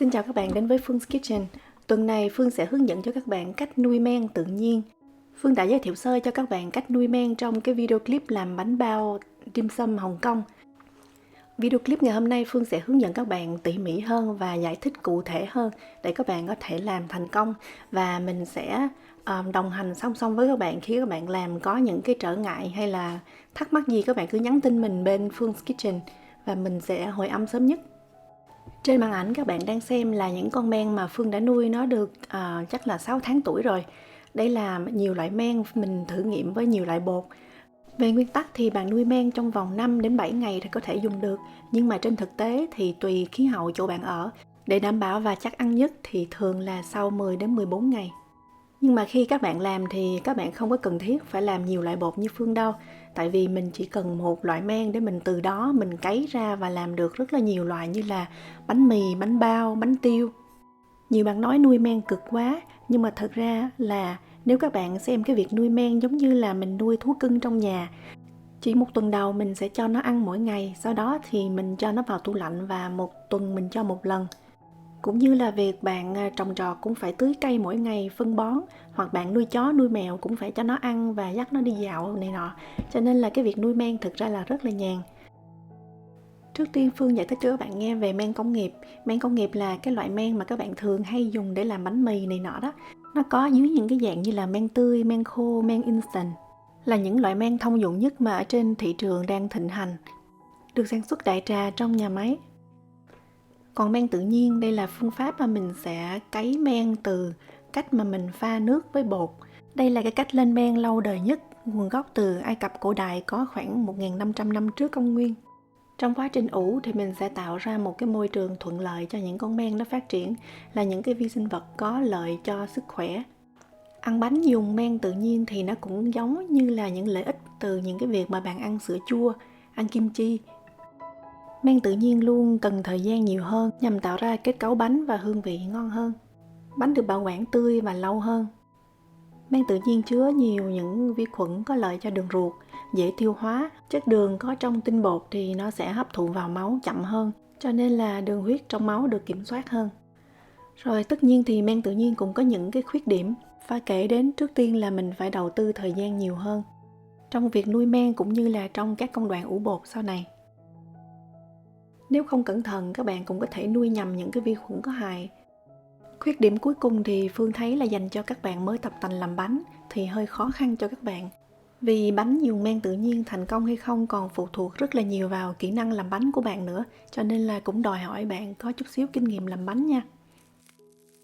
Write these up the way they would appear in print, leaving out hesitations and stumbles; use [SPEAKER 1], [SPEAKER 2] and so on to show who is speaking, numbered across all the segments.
[SPEAKER 1] Xin chào các bạn đến với Phương Kitchen. Tuần này Phương sẽ hướng dẫn cho các bạn cách nuôi men tự nhiên. Phương đã giới thiệu sơ cho các bạn cách nuôi men trong cái video clip làm bánh bao dim sum Hồng Kông. Video clip ngày hôm nay Phương sẽ hướng dẫn các bạn tỉ mỉ hơn và giải thích cụ thể hơn để các bạn có thể làm thành công. Và mình sẽ đồng hành song song với các bạn khi các bạn làm có những cái trở ngại hay là thắc mắc gì các bạn cứ nhắn tin mình bên Phương Kitchen và mình sẽ hồi âm sớm nhất. Trên màn ảnh các bạn đang xem là những con men mà Phương đã nuôi nó được chắc là 6 tháng tuổi rồi. Đây là nhiều loại men mình thử nghiệm với nhiều loại bột. Về nguyên tắc thì bạn nuôi men trong vòng 5 đến 7 ngày thì có thể dùng được. Nhưng mà trên thực tế thì tùy khí hậu chỗ bạn ở. Để đảm bảo và chắc ăn nhất thì thường là sau 10 đến 14 ngày. Nhưng mà khi các bạn làm thì các bạn không có cần thiết phải làm nhiều loại bột như Phương đâu. Tại vì mình chỉ cần một loại men để mình từ đó mình cấy ra và làm được rất là nhiều loại như là bánh mì, bánh bao, bánh tiêu. Nhiều bạn nói nuôi men cực quá, nhưng mà thật ra là nếu các bạn xem cái việc nuôi men giống như là mình nuôi thú cưng trong nhà. Chỉ một tuần đầu mình sẽ cho nó ăn mỗi ngày, sau đó thì mình cho nó vào tủ lạnh và một tuần mình cho một lần. Cũng như là việc bạn trồng trọt cũng phải tưới cây mỗi ngày, phân bón, hoặc bạn nuôi chó, nuôi mèo cũng phải cho nó ăn và dắt nó đi dạo này nọ. Cho nên là cái việc nuôi men thực ra là rất là nhàn. Trước tiên Phương giải thích cho các bạn nghe về men công nghiệp. Men công nghiệp là cái loại men mà các bạn thường hay dùng để làm bánh mì này nọ đó. Nó có dưới những cái dạng như là men tươi, men khô, men instant. Là những loại men thông dụng nhất mà ở trên thị trường đang thịnh hành. Được sản xuất đại trà trong nhà máy. Còn men tự nhiên, đây là phương pháp mà mình sẽ cấy men từ cách mà mình pha nước với bột. Đây là cái cách lên men lâu đời nhất, nguồn gốc từ Ai Cập cổ đại có khoảng 1.500 năm trước công nguyên. Trong quá trình ủ thì mình sẽ tạo ra một cái môi trường thuận lợi cho những con men nó phát triển, là những cái vi sinh vật có lợi cho sức khỏe. Ăn bánh dùng men tự nhiên thì nó cũng giống như là những lợi ích từ những cái việc mà bạn ăn sữa chua, ăn kim chi. Men tự nhiên luôn cần thời gian nhiều hơn nhằm tạo ra kết cấu bánh và hương vị ngon hơn. Bánh được bảo quản tươi và lâu hơn. Men tự nhiên chứa nhiều những vi khuẩn có lợi cho đường ruột, dễ tiêu hóa. Chất đường có trong tinh bột thì nó sẽ hấp thụ vào máu chậm hơn, cho nên là đường huyết trong máu được kiểm soát hơn. Rồi tất nhiên thì men tự nhiên cũng có những cái khuyết điểm. Phải kể đến trước tiên là mình phải đầu tư thời gian nhiều hơn trong việc nuôi men cũng như là trong các công đoạn ủ bột sau này. Nếu không cẩn thận các bạn cũng có thể nuôi nhầm những cái vi khuẩn có hại. Khuyết điểm cuối cùng thì Phương thấy là dành cho các bạn mới tập tành làm bánh thì hơi khó khăn cho các bạn. Vì bánh dùng men tự nhiên thành công hay không còn phụ thuộc rất là nhiều vào kỹ năng làm bánh của bạn nữa, cho nên là cũng đòi hỏi bạn có chút xíu kinh nghiệm làm bánh nha.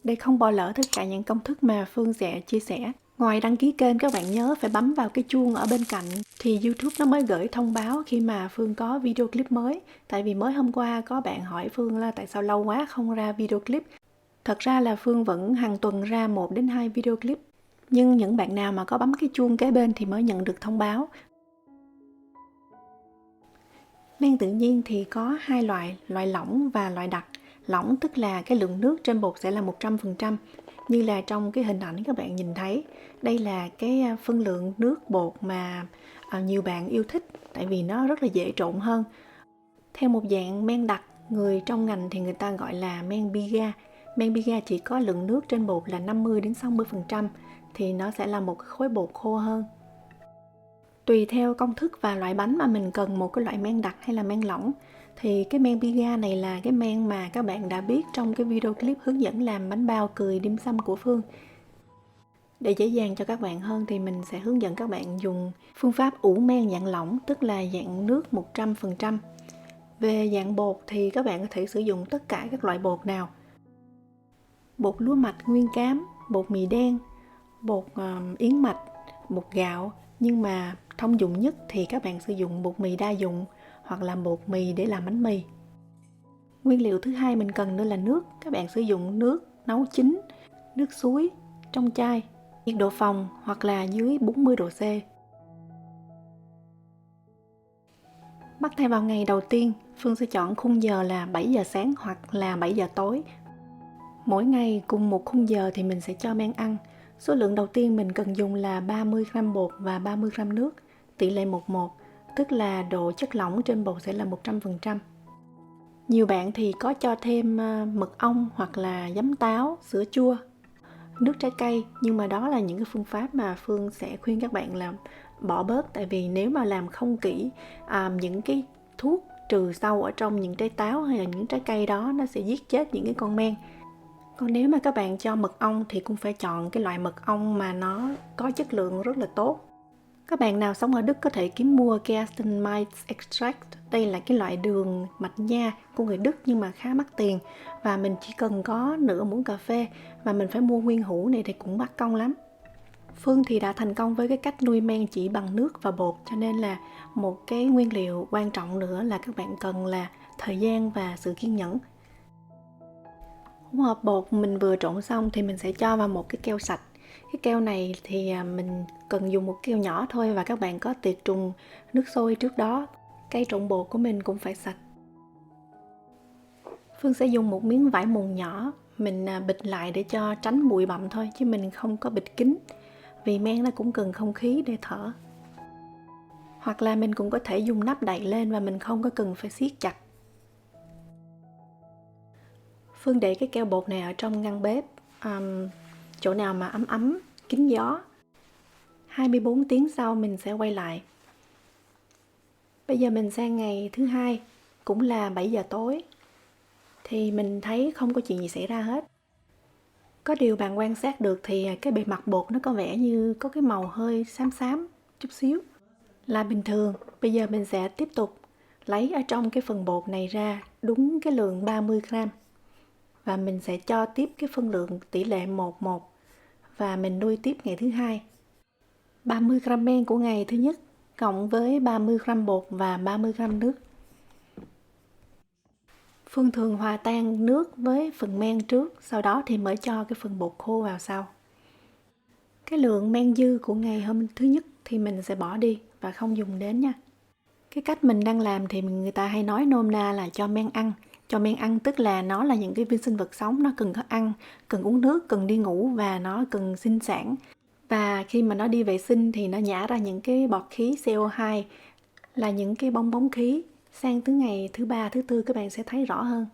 [SPEAKER 1] Để không bỏ lỡ tất cả những công thức mà Phương sẽ chia sẻ, ngoài đăng ký kênh các bạn nhớ phải bấm vào cái chuông ở bên cạnh thì YouTube nó mới gửi thông báo khi mà Phương có video clip mới. Tại vì mới hôm qua có bạn hỏi Phương là tại sao lâu quá không ra video clip. Thật ra là Phương vẫn hàng tuần ra 1 đến 2 video clip. Nhưng những bạn nào mà có bấm cái chuông kế bên thì mới nhận được thông báo. Men tự nhiên thì có hai loại, loại lỏng và loại đặc. Lỏng tức là cái lượng nước trên bột sẽ là 100%, như là trong cái hình ảnh các bạn nhìn thấy. Đây là cái phân lượng nước bột mà nhiều bạn yêu thích, tại vì nó rất là dễ trộn hơn. Theo một dạng men đặc, người trong ngành thì người ta gọi là men biga. Men biga chỉ có lượng nước trên bột là 50 đến 60%, thì nó sẽ là một khối bột khô hơn. Tùy theo công thức và loại bánh mà mình cần một cái loại men đặc hay là men lỏng. Thì cái men biga này là cái men mà các bạn đã biết trong cái video clip hướng dẫn làm bánh bao cười dim sum của Phương. Để dễ dàng cho các bạn hơn thì mình sẽ hướng dẫn các bạn dùng phương pháp ủ men dạng lỏng, tức là dạng nước 100%. Về dạng bột thì các bạn có thể sử dụng tất cả các loại bột nào. Bột lúa mạch nguyên cám, bột mì đen, bột yến mạch, bột gạo. Nhưng mà thông dụng nhất thì các bạn sử dụng bột mì đa dụng hoặc là bột mì để làm bánh mì. Nguyên liệu thứ hai mình cần nữa là nước. Các bạn sử dụng nước nấu chín, nước suối, trong chai, nhiệt độ phòng hoặc là dưới 40 độ C. Bắt tay vào ngày đầu tiên, Phương sẽ chọn khung giờ là 7 giờ sáng hoặc là 7 giờ tối. Mỗi ngày cùng một khung giờ thì mình sẽ cho men ăn. Số lượng đầu tiên mình cần dùng là 30 g bột và 30 g nước, tỷ lệ 1:1, tức là độ chất lỏng trên bột sẽ là 100%. Nhiều bạn thì có cho thêm mật ong hoặc là giấm táo, sữa chua, nước trái cây, nhưng mà đó là những cái phương pháp mà Phương sẽ khuyên các bạn là bỏ bớt, tại vì nếu mà làm không kỹ, những cái thuốc trừ sâu ở trong những trái táo hay là những trái cây đó nó sẽ giết chết những cái con men. Còn nếu mà các bạn cho mật ong thì cũng phải chọn cái loại mật ong mà nó có chất lượng rất là tốt. Các bạn nào sống ở Đức có thể kiếm mua Gerstenmalz Extract. Đây là cái loại đường mạch nha của người Đức nhưng mà khá mắc tiền. Và mình chỉ cần có nửa muỗng cà phê và mình phải mua nguyên hũ này thì cũng mắc công lắm. Phương thì đã thành công với cái cách nuôi men chỉ bằng nước và bột, cho nên là một cái nguyên liệu quan trọng nữa là các bạn cần là thời gian và sự kiên nhẫn. Hỗn hợp bột mình vừa trộn xong thì mình sẽ cho vào một cái keo sạch. Cái keo này thì mình cần dùng một keo nhỏ thôi, và các bạn có tiệt trùng nước sôi trước đó. Cây trộn bột của mình cũng phải sạch. Phương sẽ dùng một miếng vải mùn nhỏ, mình bịt lại để cho tránh bụi bặm thôi, chứ mình không có bịt kín, vì men nó cũng cần không khí để thở. Hoặc là mình cũng có thể dùng nắp đậy lên và mình không có cần phải siết chặt. Phương để cái keo bột này ở trong ngăn bếp, chỗ nào mà ấm ấm, kín gió. 24 tiếng sau mình sẽ quay lại. Bây giờ mình sang ngày thứ hai, cũng là 7 giờ tối. Thì mình thấy không có chuyện gì xảy ra hết. Có điều bạn quan sát được thì cái bề mặt bột nó có vẻ như có cái màu hơi xám xám chút xíu. Là bình thường. Bây giờ mình sẽ tiếp tục lấy ở trong cái phần bột này ra đúng cái lượng 30 gram. Và mình sẽ cho tiếp cái phân lượng tỷ lệ 1:1. Và mình nuôi tiếp ngày thứ hai. 30 gram men của ngày thứ nhất cộng với 30 gram bột và 30 gram nước. Phương thường hòa tan nước với phần men trước, sau đó thì mới cho cái phần bột khô vào sau. Cái lượng men dư của ngày hôm thứ nhất thì mình sẽ bỏ đi và không dùng đến nha. Cái cách mình đang làm thì người ta hay nói nôm na là cho men ăn. Cho men ăn tức là nó là những cái vi sinh vật sống, nó cần có ăn, cần uống nước, cần đi ngủ và nó cần sinh sản. Và khi mà nó đi vệ sinh thì nó nhả ra những cái bọt khí CO2, là những cái bong bóng khí. Sang tới ngày thứ 3, thứ 4 các bạn sẽ thấy rõ hơn.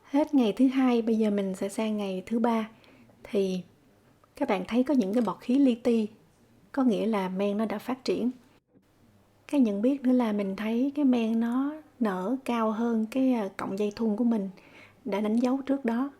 [SPEAKER 1] Hết ngày thứ 2, bây giờ mình sẽ sang ngày thứ 3. Thì các bạn thấy có những cái bọt khí li ti, có nghĩa là men nó đã phát triển. Cái nhận biết nữa là mình thấy cái men nó nở cao hơn cái cọng dây thun của mình đã đánh dấu trước đó.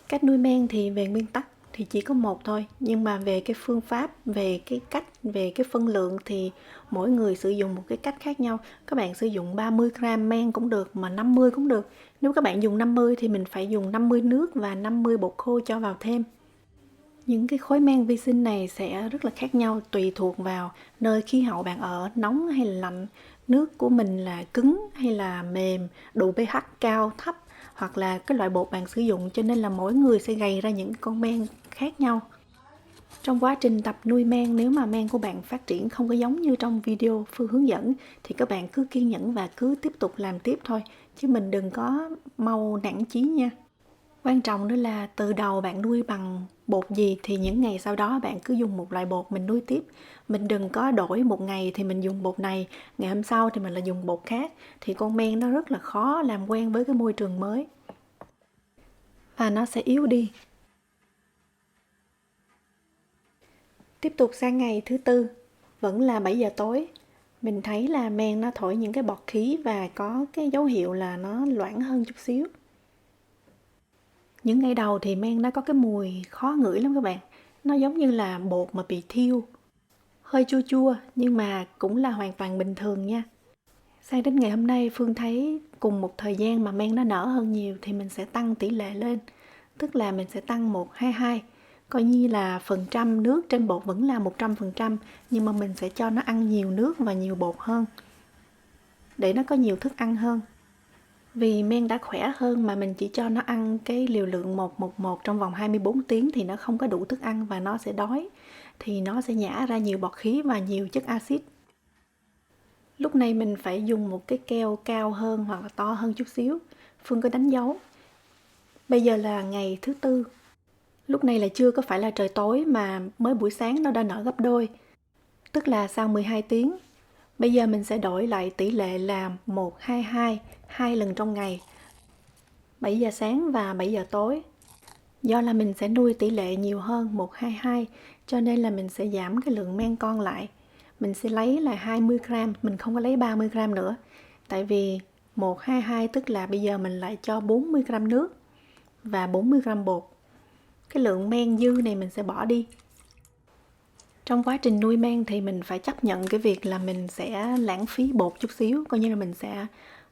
[SPEAKER 1] Cách nuôi men thì về nguyên tắc thì chỉ có một thôi, nhưng mà về cái phương pháp, về cái cách, về cái phân lượng thì mỗi người sử dụng một cái cách khác nhau. Các bạn sử dụng 30 gram men cũng được, mà 50 cũng được. Nếu các bạn dùng 50 thì mình phải dùng 50 nước và 50 bột khô cho vào thêm. Những cái khối men vi sinh này sẽ rất là khác nhau tùy thuộc vào nơi khí hậu bạn ở, nóng hay là lạnh, nước của mình là cứng hay là mềm, độ pH cao, thấp, hoặc là cái loại bột bạn sử dụng, cho nên là mỗi người sẽ gầy ra những con men khác nhau. Trong quá trình tập nuôi men, nếu mà men của bạn phát triển không có giống như trong video Phương hướng dẫn thì các bạn cứ kiên nhẫn và cứ tiếp tục làm tiếp thôi, chứ mình đừng có mau nản chí nha. Quan trọng nữa là từ đầu bạn nuôi bằng bột gì thì những ngày sau đó bạn cứ dùng một loại bột mình nuôi tiếp. Mình đừng có đổi một ngày thì mình dùng bột này, ngày hôm sau thì mình lại dùng bột khác. Thì con men nó rất là khó làm quen với cái môi trường mới. Và nó sẽ yếu đi. Tiếp tục sang ngày thứ 4, vẫn là 7 giờ tối. Mình thấy là men nó thổi những cái bọt khí và có cái dấu hiệu là nó loãng hơn chút xíu. Những ngày đầu thì men nó có cái mùi khó ngửi lắm các bạn. Nó giống như là bột mà bị thiêu. Hơi chua chua nhưng mà cũng là hoàn toàn bình thường nha. Sang đến ngày hôm nay Phương thấy cùng một thời gian mà men nó nở hơn nhiều thì mình sẽ tăng tỷ lệ lên. Tức là mình sẽ tăng 1:22. Coi như là phần trăm nước trên bột vẫn là 100%, nhưng mà mình sẽ cho nó ăn nhiều nước và nhiều bột hơn, để nó có nhiều thức ăn hơn. Vì men đã khỏe hơn mà mình chỉ cho nó ăn cái liều lượng 1:1 trong vòng 24 tiếng thì nó không có đủ thức ăn và nó sẽ đói. Thì nó sẽ nhả ra nhiều bọt khí và nhiều chất axit. Lúc này mình phải dùng một cái keo cao hơn hoặc là to hơn chút xíu. Phương có đánh dấu. Bây giờ là ngày thứ 4. Lúc này là chưa có phải là trời tối mà mới buổi sáng nó đã nở gấp đôi. tức là sau 12 tiếng. Bây giờ mình sẽ đổi lại tỷ lệ là 1-2-2, 2 lần trong ngày, 7 giờ sáng và 7 giờ tối. Do là mình sẽ nuôi tỷ lệ nhiều hơn 1-2-2, cho nên là mình sẽ giảm cái lượng men con lại. Mình sẽ lấy là 20 gram, mình không có lấy 30 gram nữa. Tại vì 1-2-2 tức là bây giờ mình lại cho 40 gram nước và 40 gram bột. Cái lượng men dư này mình sẽ bỏ đi. Trong quá trình nuôi men thì mình phải chấp nhận cái việc là mình sẽ lãng phí bột chút xíu, coi như là mình sẽ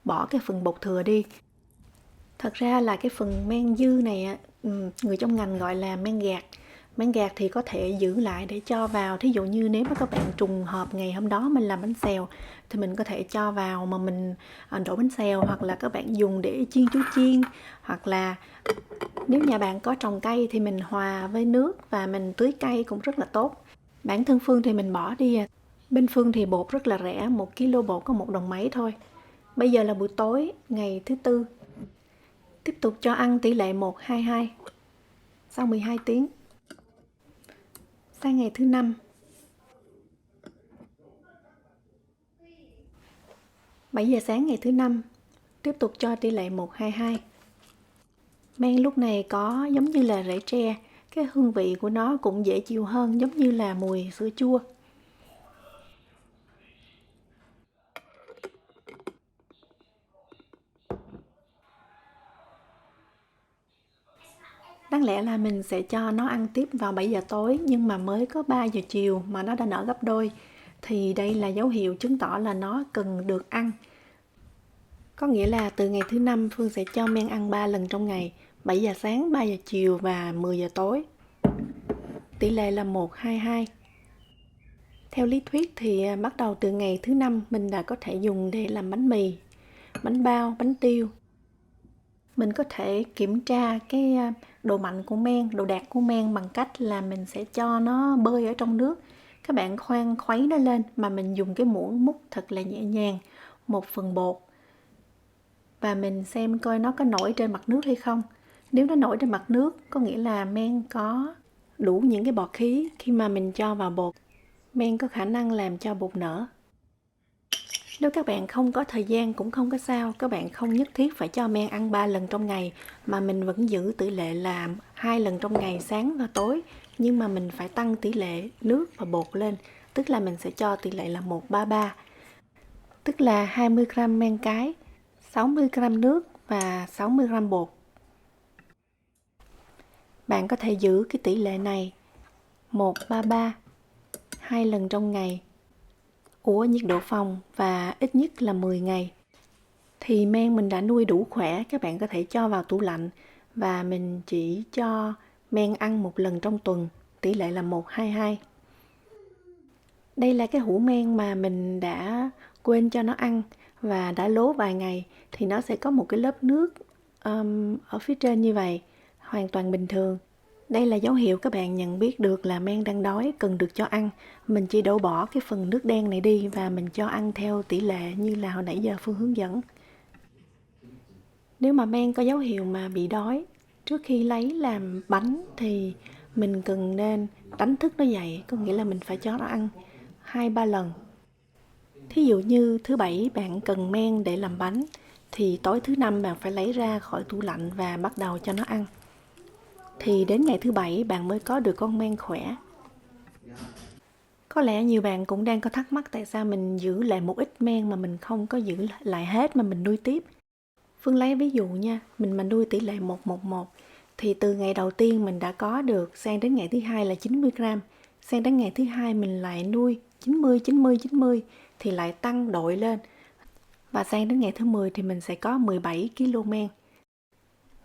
[SPEAKER 1] bỏ cái phần bột thừa đi. Thật ra là cái phần men dư này người trong ngành gọi là men gạt. Men gạt thì có thể giữ lại để cho vào, thí dụ như nếu mà các bạn trùng hợp ngày hôm đó mình làm bánh xèo thì mình có thể cho vào mà mình đổ bánh xèo, hoặc là các bạn dùng để chiên chú chiên, hoặc là nếu nhà bạn có trồng cây thì mình hòa với nước và mình tưới cây cũng rất là tốt. Bản thân Phương thì mình bỏ đi. Bên Phương thì bột rất là rẻ, 1 kg bột có 1 đồng mấy thôi. Bây giờ là buổi tối ngày thứ Tư. Tiếp tục cho ăn tỷ lệ 1-2-2 sau 12 tiếng. Sang ngày thứ Năm. 7 giờ sáng ngày thứ Năm, tiếp tục cho tỷ lệ 1-2-2. Men lúc này có giống như là rễ tre, cái hương vị của nó cũng dễ chịu hơn, giống như là mùi sữa chua. Đáng lẽ là mình sẽ cho nó ăn tiếp vào 7 giờ tối, nhưng mà mới có 3 giờ chiều mà nó đã nở gấp đôi. Thì đây là dấu hiệu chứng tỏ là nó cần được ăn. Có nghĩa là từ ngày thứ Năm Phương sẽ cho men ăn 3 lần trong ngày, 7 giờ sáng, 3 giờ chiều và 10 giờ tối. Tỷ lệ là 1-2-2. Theo lý thuyết thì bắt đầu từ ngày thứ Năm mình đã có thể dùng để làm bánh mì, bánh bao, bánh tiêu. Mình có thể kiểm tra cái độ mặn của men, độ đạt của men bằng cách là mình sẽ cho nó bơi ở trong nước. Các bạn khoan khuấy nó lên mà mình dùng cái muỗng múc thật là nhẹ nhàng 1 phần bột. Và mình xem coi nó có nổi trên mặt nước hay không. Nếu nó nổi trên mặt nước có nghĩa là men có đủ những cái bọt khí. Khi mà mình cho vào bột, men có khả năng làm cho bột nở. Nếu các bạn không có thời gian cũng không có sao, các bạn không nhất thiết phải cho men ăn 3 lần trong ngày, mà mình vẫn giữ tỷ lệ là 2 lần trong ngày sáng và tối, nhưng mà mình phải tăng tỷ lệ nước và bột lên, tức là mình sẽ cho tỷ lệ là 1-3-3, tức là 20 gram men cái, 60 gram nước và 60 gram bột. Bạn có thể giữ cái tỷ lệ này 1-3-3 2 lần trong ngày, ở nhiệt độ phòng và ít nhất là 10 ngày. Thì men mình đã nuôi đủ khỏe, các bạn có thể cho vào tủ lạnh và mình chỉ cho men ăn 1 lần trong tuần, tỷ lệ là 1-2-2. Đây là cái hũ men mà mình đã quên cho nó ăn và đã lố vài ngày thì nó sẽ có một cái lớp nước ở phía trên như vậy, hoàn toàn bình thường. Đây là dấu hiệu các bạn nhận biết được là men đang đói, cần được cho ăn. Mình chỉ đổ bỏ cái phần nước đen này đi và mình cho ăn theo tỷ lệ như là hồi nãy giờ Phương hướng dẫn. Nếu mà men có dấu hiệu mà bị đói, trước khi lấy làm bánh thì mình cần nên đánh thức nó dậy, có nghĩa là mình phải cho nó ăn 2-3 lần. Thí dụ như thứ Bảy bạn cần men để làm bánh, thì tối thứ Năm bạn phải lấy ra khỏi tủ lạnh và bắt đầu cho nó ăn. Thì đến ngày thứ Bảy bạn mới có được con men khỏe. Có lẽ nhiều bạn cũng đang có thắc mắc tại sao mình giữ lại một ít men mà mình không có giữ lại hết mà mình nuôi tiếp. Phương lấy ví dụ nha, mình mà nuôi tỷ lệ 1-1-1 thì từ ngày đầu tiên mình đã có được, sang đến ngày thứ hai là 90 gram, sang đến ngày thứ hai mình lại nuôi 90 thì lại tăng đội lên. Và sang đến ngày thứ 10 thì mình sẽ có 17 kg men.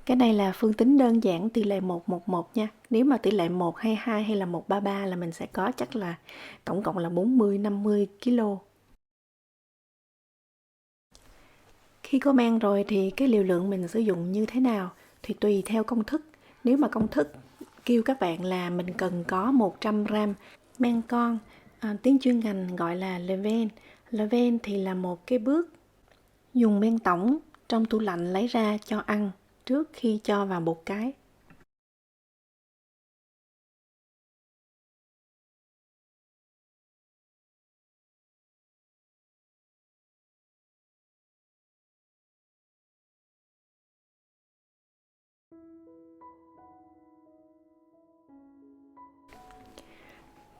[SPEAKER 1] Cái này là Phương tính đơn giản tỷ lệ 1-1-1 nha. Nếu mà tỷ lệ 1-2-2 hay là 1-3-3 là mình sẽ có chắc là tổng cộng là 40-50 kg. Khi có men rồi thì cái liều lượng mình sử dụng như thế nào thì tùy theo công thức. Nếu mà công thức kêu các bạn là mình cần có 100 gram men con, tiếng chuyên ngành gọi là levain. Levain thì là một cái bước dùng men tổng trong tủ lạnh lấy ra cho ăn trước khi cho vào bột cái.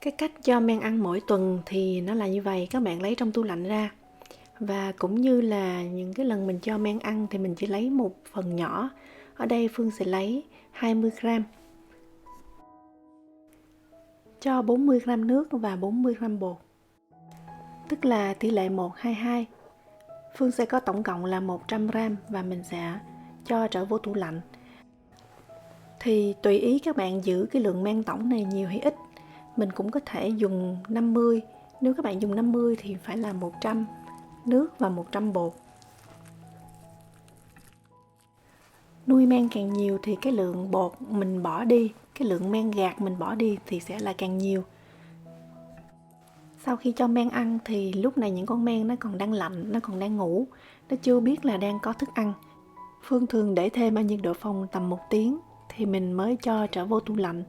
[SPEAKER 1] Cái cách cho men ăn mỗi tuần thì nó là như vậy, các bạn lấy trong tủ lạnh ra. Và cũng như là những cái lần mình cho men ăn thì mình chỉ lấy một phần nhỏ. Ở đây Phương sẽ lấy 20 gram. Cho 40 gram nước và 40 gram bột. Tức là tỷ lệ 1:22. Phương sẽ có tổng cộng là 100 gram và mình sẽ cho trở vô tủ lạnh. Thì tùy ý các bạn giữ cái lượng men tổng này nhiều hay ít. Mình cũng có thể dùng 50. Nếu các bạn dùng 50 thì phải là 100 nước và 100 bột. Nuôi men càng nhiều thì cái lượng bột mình bỏ đi, cái lượng men gạt mình bỏ đi thì sẽ là càng nhiều. Sau khi cho men ăn thì lúc này những con men nó còn đang lạnh, nó còn đang ngủ, nó chưa biết là đang có thức ăn. Phương thường để thêm ở nhiệt độ phòng tầm 1 tiếng thì mình mới cho trở vô tủ lạnh.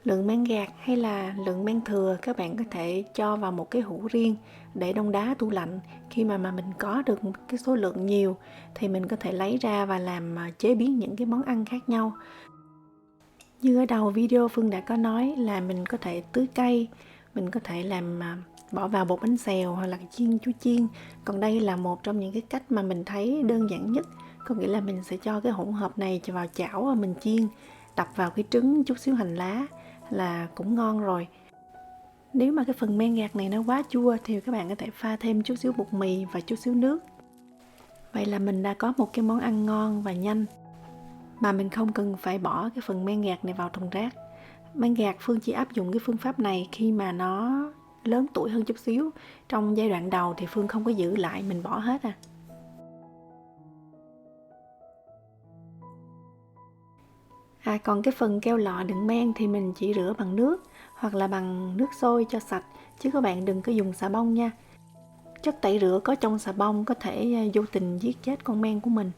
[SPEAKER 1] Lượng men gạt hay là lượng men thừa các bạn có thể cho vào một cái hũ riêng để đông đá tủ lạnh. Khi mà mình có được một cái số lượng nhiều thì mình có thể lấy ra và làm chế biến những cái món ăn khác nhau. Như ở đầu video Phương đã có nói là mình có thể tưới cây, mình có thể làm bỏ vào bột bánh xèo hoặc là chiên chuối chiên. Còn đây là một trong những cái cách mà mình thấy đơn giản nhất. Có nghĩa là mình sẽ cho cái hỗn hợp này vào chảo và mình chiên, đập vào cái trứng chút xíu hành lá là cũng ngon rồi. Nếu mà cái phần men gạt này nó quá chua thì các bạn có thể pha thêm chút xíu bột mì và chút xíu nước. Vậy là mình đã có một cái món ăn ngon và nhanh mà mình không cần phải bỏ cái phần men gạt này vào thùng rác. Men gạt Phương chỉ áp dụng cái phương pháp này khi mà nó lớn tuổi hơn chút xíu. Trong giai đoạn đầu thì Phương không có giữ lại, mình bỏ hết à. Còn cái phần keo lọ đựng men thì mình chỉ rửa bằng nước hoặc là bằng nước sôi cho sạch, chứ các bạn đừng có dùng xà bông nha. Chất tẩy rửa có trong xà bông có thể vô tình giết chết con men của mình.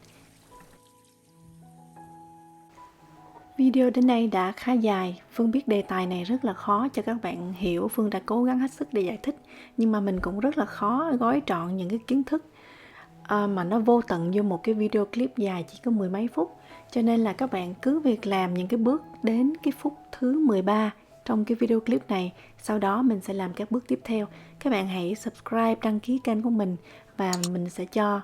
[SPEAKER 1] Video đến đây đã khá dài. Phương biết đề tài này rất là khó cho các bạn hiểu. Phương đã cố gắng hết sức để giải thích, nhưng mà mình cũng rất là khó gói trọn những cái kiến thức mà nó vô tận vô một cái video clip dài chỉ có 10 mấy phút. Cho nên là các bạn cứ việc làm những cái bước đến cái phút thứ 13 trong cái video clip này. Sau đó mình sẽ làm các bước tiếp theo. Các bạn hãy subscribe, đăng ký kênh của mình và mình sẽ cho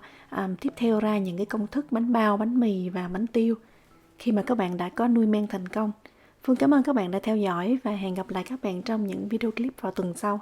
[SPEAKER 1] tiếp theo ra những cái công thức bánh bao, bánh mì và bánh tiêu khi mà các bạn đã có nuôi men thành công. Phương cảm ơn các bạn đã theo dõi và hẹn gặp lại các bạn trong những video clip vào tuần sau.